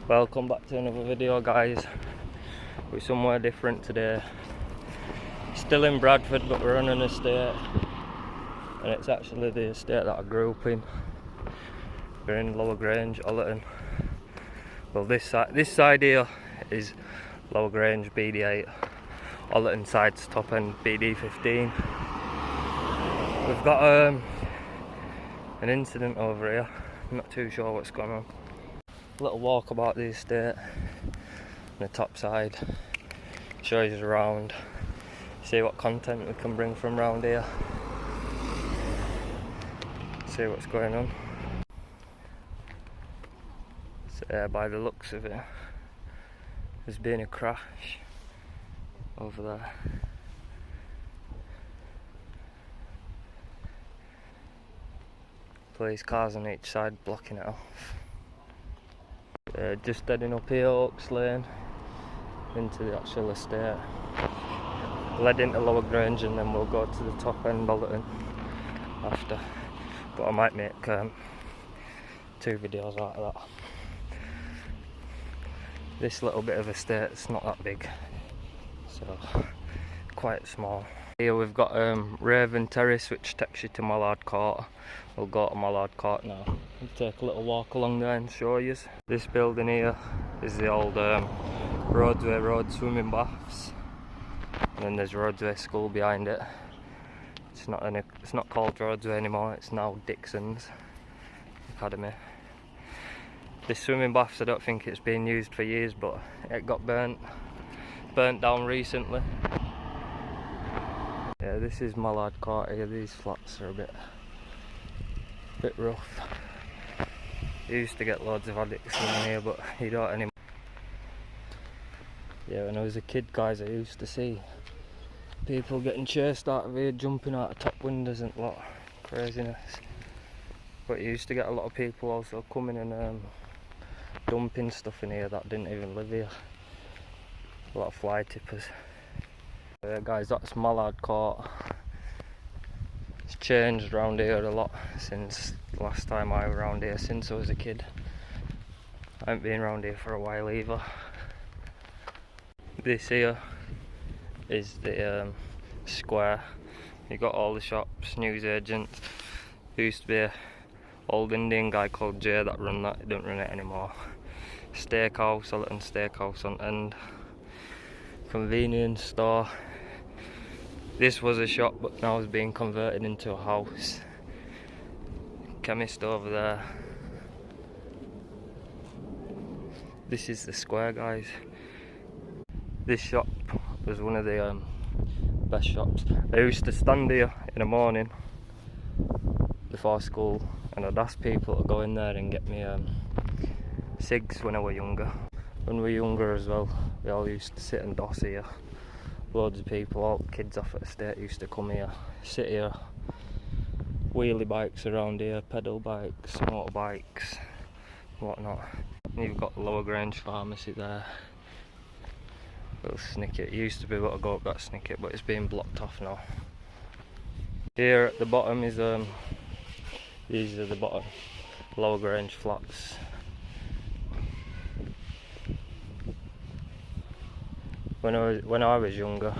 Welcome back to another video, guys. We're somewhere different today. Still in Bradford, but we're on an estate, and it's actually the estate that I grew up in. We're in Lower Grange, Allerton. Well, this side here is Lower Grange BD8. Allerton side's top end BD15. We've got an incident over here. I'm not too sure what's going on. Little walk about the estate on the top side, show you around, see what content we can bring from around here, see what's going on. So by the looks of it, there's been a crash over there. Police cars on each side blocking it off. Just heading up here, Oaks Lane, into the actual estate. Led into Lower Grange, and then we'll go to the top end Allerton after. But I might make 2 videos out of that. This little bit of estate's not that big, so quite small. Here we've got Raven Terrace, which takes you to Mallard Court. We'll go to Mallard Court now and take a little walk along there and show you. This building here is the old Roadsway Road swimming baths, and then there's Roadsway School behind it. It's not called Roadsway anymore. It's now Dixon's Academy. This swimming baths, I don't think it's been used for years, but it got burnt down recently. Yeah, this is Mallard Court here. These flats are a bit rough. You used to get loads of addicts in here, but you don't anymore. Yeah, when I was a kid, guys, I used to see people getting chased out of here, jumping out of top windows and a lot of craziness. But you used to get a lot of people also coming and dumping stuff in here that didn't even live here. A lot of fly tippers. Yeah, guys, that's Mallard Court. It's changed around here a lot since the last time I was around here, since I was a kid. I haven't been around here for a while either. This here is the square. You got all the shops, newsagents. There used to be an old Indian guy called Jay that run that. He don't run it anymore. Steakhouse, Allerton Steakhouse on end. Convenience store. This was a shop, but now it's being converted into a house. Chemist over there. This is the square, guys. This shop was one of the best shops. I used to stand here in the morning before school, and I'd ask people to go in there and get me cigs when I was younger. When we were younger as well, we all used to sit and doss here. Loads of people, all the kids off at the estate used to come here, sit here. Wheelie bikes around here, pedal bikes, motorbikes, whatnot. And you've got the Lower Grange pharmacy there. Little snicket. You used to be able to go up that snicket, but it's been blocked off now. Here at the bottom is these are the bottom Lower Grange flats. When I was younger,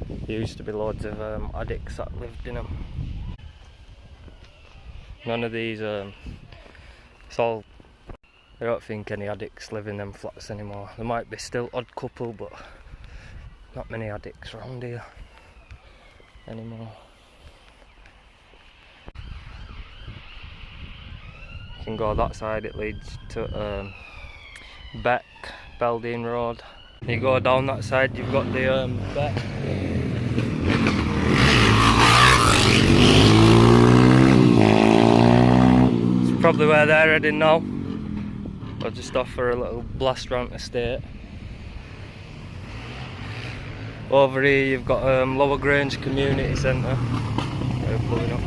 there used to be loads of addicts that lived in them. None of these, it's all, I don't think any addicts live in them flats anymore. There might be still odd couple, but not many addicts around here anymore. You can go that side, it leads to Beck, Beldine Road. You go down that side, you've got the Beck. It's probably where they're heading now. I'll just off for a little blast round the estate. Over here you've got Lower Grange Community Centre. They're pulling up.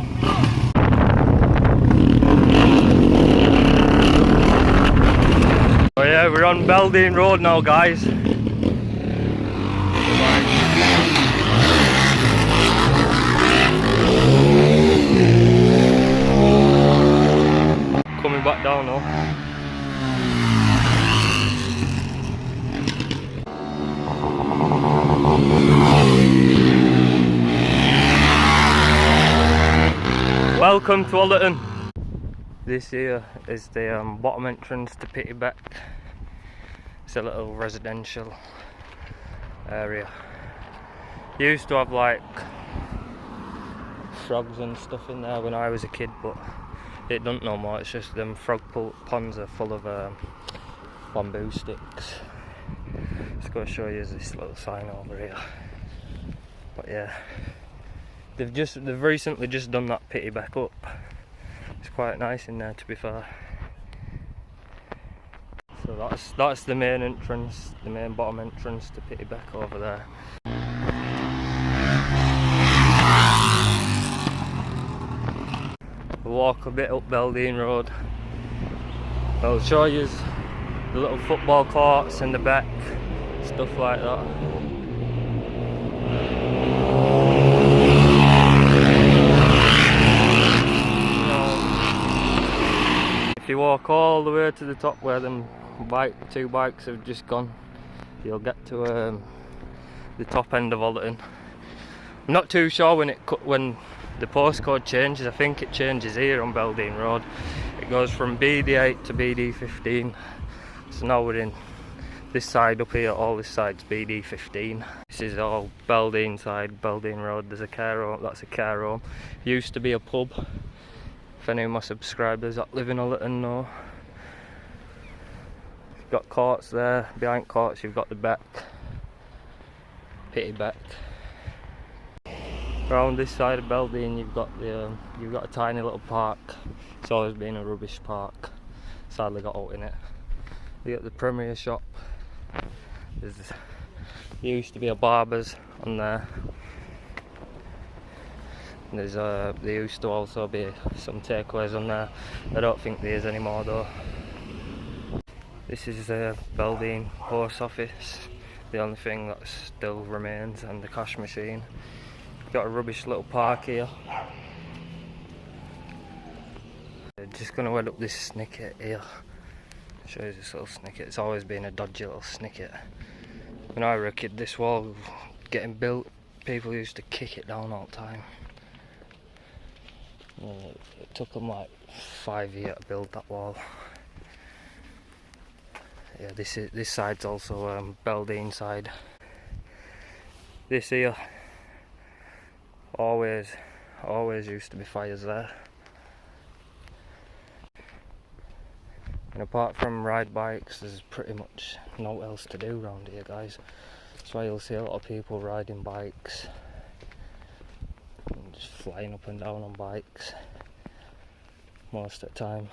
Oh yeah, we're on Beldine Road now, guys. Coming back down now. Welcome to Allerton. This here is the bottom entrance to Pittybeck. It's a little residential area. Used to have like frogs and stuff in there when I was a kid, but it don't no more. It's just them frog ponds are full of bamboo sticks. Just going to show you this little sign over here. But yeah, they've recently just done that Pittybeck up. It's quite nice in there, to be fair. So that's the main entrance, the main bottom entrance to Pittybeck over there. We'll walk a bit up Beldean Road. I'll show you the little football courts in the back, stuff like that. If you walk all the way to the top where them two bikes have just gone, you'll get to the top end of Allerton. I'm not too sure when the postcode changes. I think it changes here on Beldean Road. It goes from BD8 to BD15. So now we're in this side up here. All this side's BD15. This is all Beldean side, Beldean Road. There's a care home. That's a care home. Used to be a pub. If any of my subscribers that live in Allerton know. You've got courts there. Behind courts you've got the back, Pittybeck. Around this side of Beldean you've got a tiny little park. It's always been a rubbish park. Sadly got out in it. You got the Premier shop. There used to be a barber's on there. And there used to also be some takeaways on there. I don't think there is anymore though. This is the Beldean post office. The only thing that still remains, and the cash machine. Got a rubbish little park here. Just gonna head up this snicket here. Show you this little snicket. It's always been a dodgy little snicket. When I were a kid, this wall was getting built. People used to kick it down all the time. It took them like 5 years to build that wall. Yeah, this side's also Beldean side. This here always used to be fires there. And apart from ride bikes, there's pretty much no else to do around here, guys. That's why you'll see a lot of people riding bikes. And just flying up and down on bikes most of the time,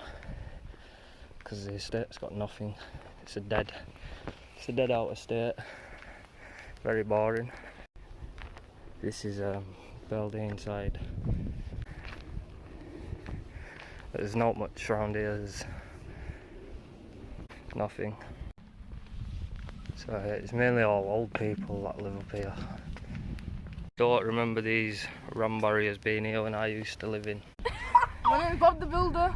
because the estate's got nothing. It's a dead out estate. Very boring. This is Beldean side. There's not much around here. There's nothing. So it's mainly all old people that live up here. Don't remember these ram barriers being here when I used to live in. My name is Bob the Builder.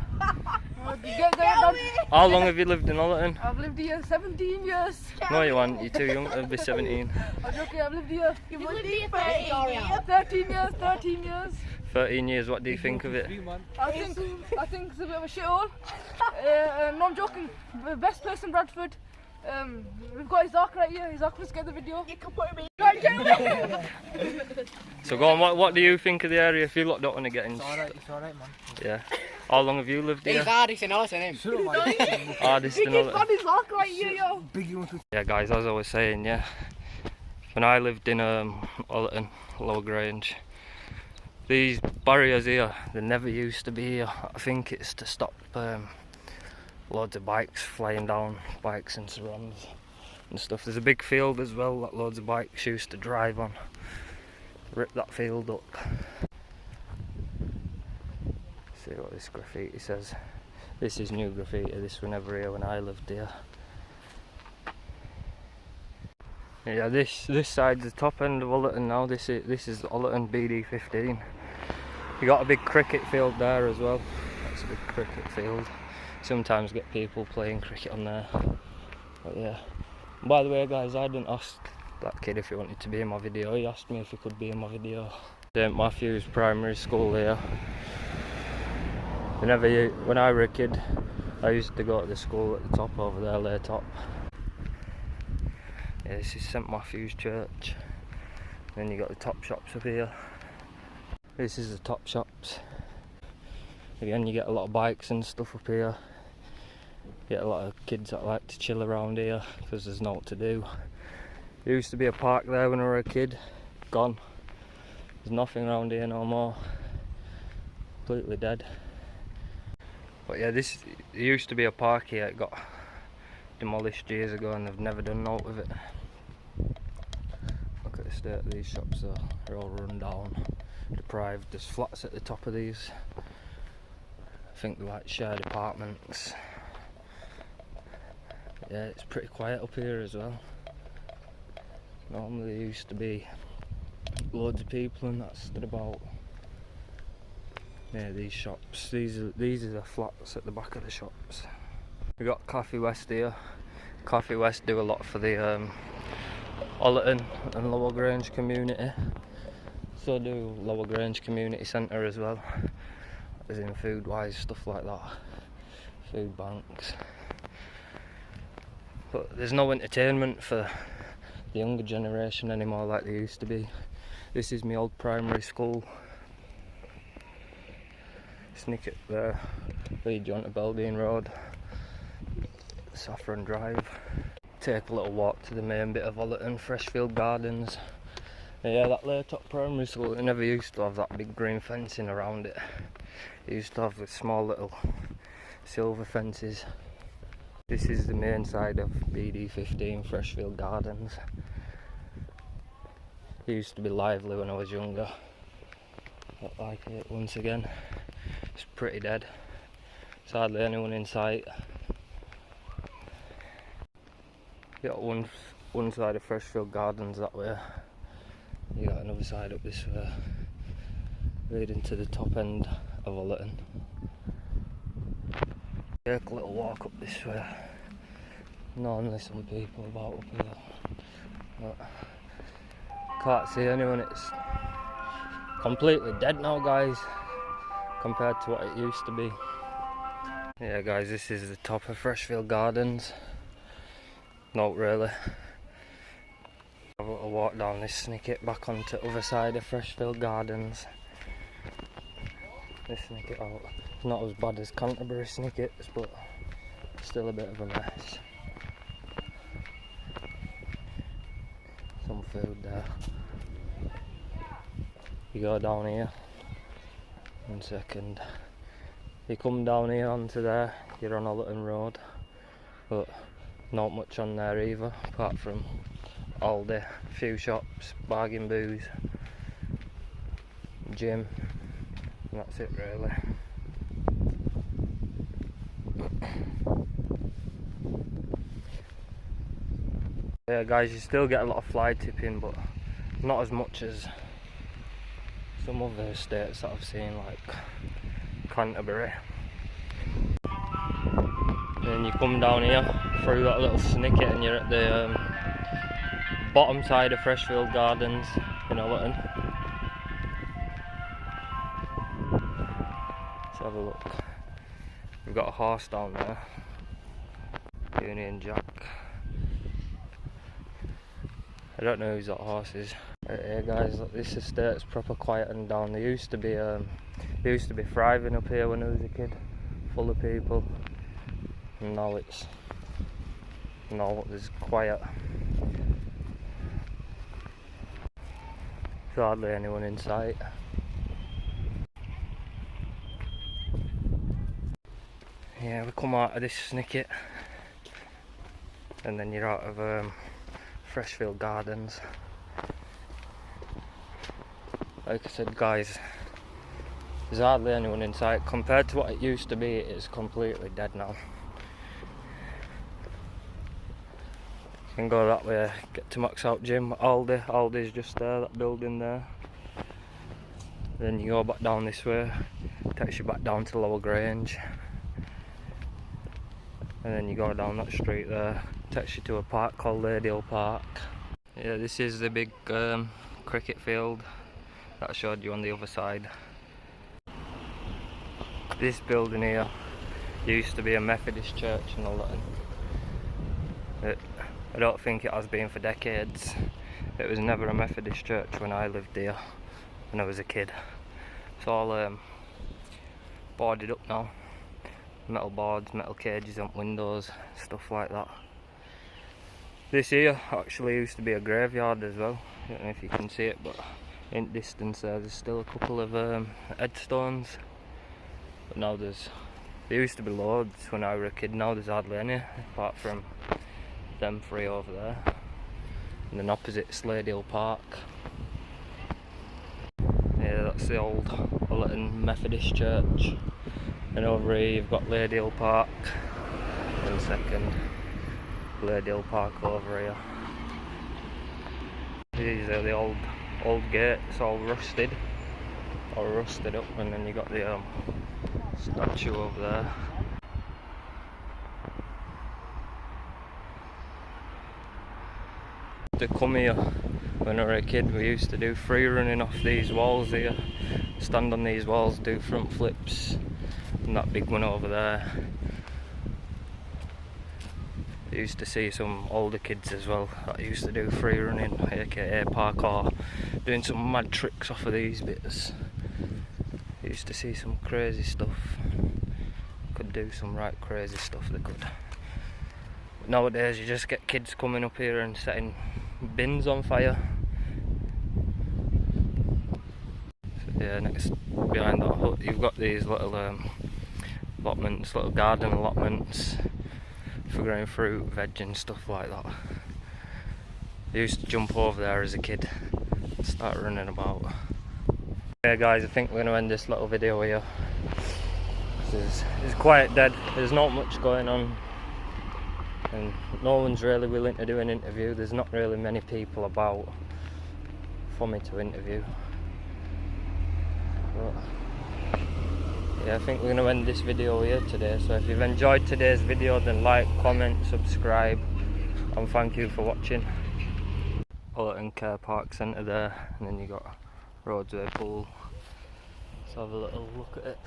How long have you lived in Allerton? I've lived here 17 years. No, you aren't. You're too young to be 17. I'm joking, I've lived here. You've lived here 13 years. 13 years, what do you think of it? I think it's a bit of a shithole. No, I'm joking. The best place in Bradford. We've got Isaac right here. Isaac, let's get the video. You can put him in. So go on, what do you think of the area if you lot don't want to get in? It's alright, man. Yeah. How long have you lived here? He's hardest in Allerton, Hardest in Allerton. Got Isaac right here, yo. Yeah guys, as I was saying, yeah. When I lived in Allerton, Lowergrange, these barriers here, they never used to be here. I think it's to stop loads of bikes flying down, bikes and surrounds and stuff. There's a big field as well that loads of bikes used to drive on. Rip that field up. See what this graffiti says. This is new graffiti, this was never here when I lived here. Yeah, this side's the top end of Allerton now. This is Allerton BD15. You got a big cricket field there as well. That's a big cricket field. Sometimes get people playing cricket on there. But yeah. By the way guys, I didn't ask that kid if he wanted to be in my video. He asked me if he could be in my video. St Matthew's Primary School here. When I were a kid, I used to go to the school at the top over there, lay top. Yeah, this is St Matthew's Church. Then you got the top shops up here. This is the top shops. Again, you get a lot of bikes and stuff up here. You get a lot of kids that like to chill around here because there's naught to do. There used to be a park there when I was a kid. Gone. There's nothing around here no more. Completely dead. But yeah, there used to be a park here. It got demolished years ago and they've never done naught with it. Look at the state of these shops though. They're all run down, deprived. There's flats at the top of these. I think they're like shared apartments. Yeah, it's pretty quiet up here as well. Normally there used to be loads of people and that stood about. Yeah, these shops. These are the flats at the back of the shops. We got Coffee West here. Coffee West do a lot for the Allerton and Lower Grange community. So do Lower Grange Community Centre as well. As in food wise, stuff like that. Food banks. But there's no entertainment for the younger generation anymore like there used to be. This is my old primary school. Snicket there, lead you onto Beldean Road, Saffron Drive. Take a little walk to the main bit of Allerton, Freshfield Gardens. Yeah, that later top primary school, it never used to have that big green fencing around it. It used to have the small little silver fences. This is the main side of BD15, Freshfield Gardens. It used to be lively when I was younger. Not like it once again. It's pretty dead. There's hardly anyone in sight. You got one side of Freshfield Gardens that way. You got another side up this way, leading to the top end of Allerton. Take a little walk up this way. Normally some people about up here. But can't see anyone. It's completely dead now, guys, compared to what it used to be. Yeah guys, this is the top of Freshfield Gardens. Not really. Have a little walk down this snicket back onto the other side of Freshfield Gardens. This snicket out. It's not as bad as Canterbury snickets, but still a bit of a mess. Some food there. You go down here. 1 second. You come down here onto there, you're on Allerton Road, but not much on there either, apart from Aldi, a few shops, bargain booze, gym, and that's it really. Yeah guys, you still get a lot of fly tipping, but not as much as some other estates that I've seen, like Canterbury. Then you come down here through that little snicket and you're at the bottom side of Freshfield Gardens in Allerton. Let's have a look. We've got a horse down there, Union Jack. I don't know whose that horse is. Right here guys, look, this estate's proper quieting down. There used to be thriving up here when I was a kid, full of people. And now there's quiet. There's hardly anyone in sight. Yeah, we come out of this snicket and then you're out of Freshfield Gardens. Like I said guys, there's hardly anyone in sight. Compared to what it used to be, it is completely dead now. You can go that way, get to Max Out Gym, Aldi's just there, that building there. Then you go back down this way, takes you back down to Lower Grange. And then you go down that street there, takes you to a park called Lial Park. Yeah, this is the big cricket field that I showed you on the other side. This building here used to be a Methodist church in Allerton. I don't think it has been for decades. It was never a Methodist church when I lived here, when I was a kid. It's all boarded up now. Metal boards, metal cages on windows, stuff like that. This here actually used to be a graveyard as well. I don't know if you can see it, but in the distance there's still a couple of headstones. But now there used to be loads when I was a kid. Now there's hardly any, apart from them three over there. And then opposite Lial Park. Yeah, that's the old Allerton Methodist Church. And over here you've got Lial Park. 1 second. Lial Park over here. These are the old gates, all rusted, or rusted up, and then you got the statue over there. To come here when I was a kid, we used to do free running off these walls here, stand on these walls, do front flips, and that big one over there. I used to see some older kids as well that used to do free running, aka parkour, doing some mad tricks off of these bits. I used to see some crazy stuff. Could do some right crazy stuff, they could. But nowadays you just get kids coming up here and setting bins on fire. So yeah, next behind that hut you've got these little allotments, little garden allotments for growing fruit, veg and stuff like that. I used to jump over there as a kid and start running about. Okay guys, I think we're going to end this little video here. It's quite dead, there's not much going on and no one's really willing to do an interview. There's not really many people about for me to interview. But yeah, I think we're going to end this video here today. So if you've enjoyed today's video, then like, comment, subscribe, and thank you for watching. Allerton Care Park Centre there, and then you got Roadsway Pool. Let's have a little look at it.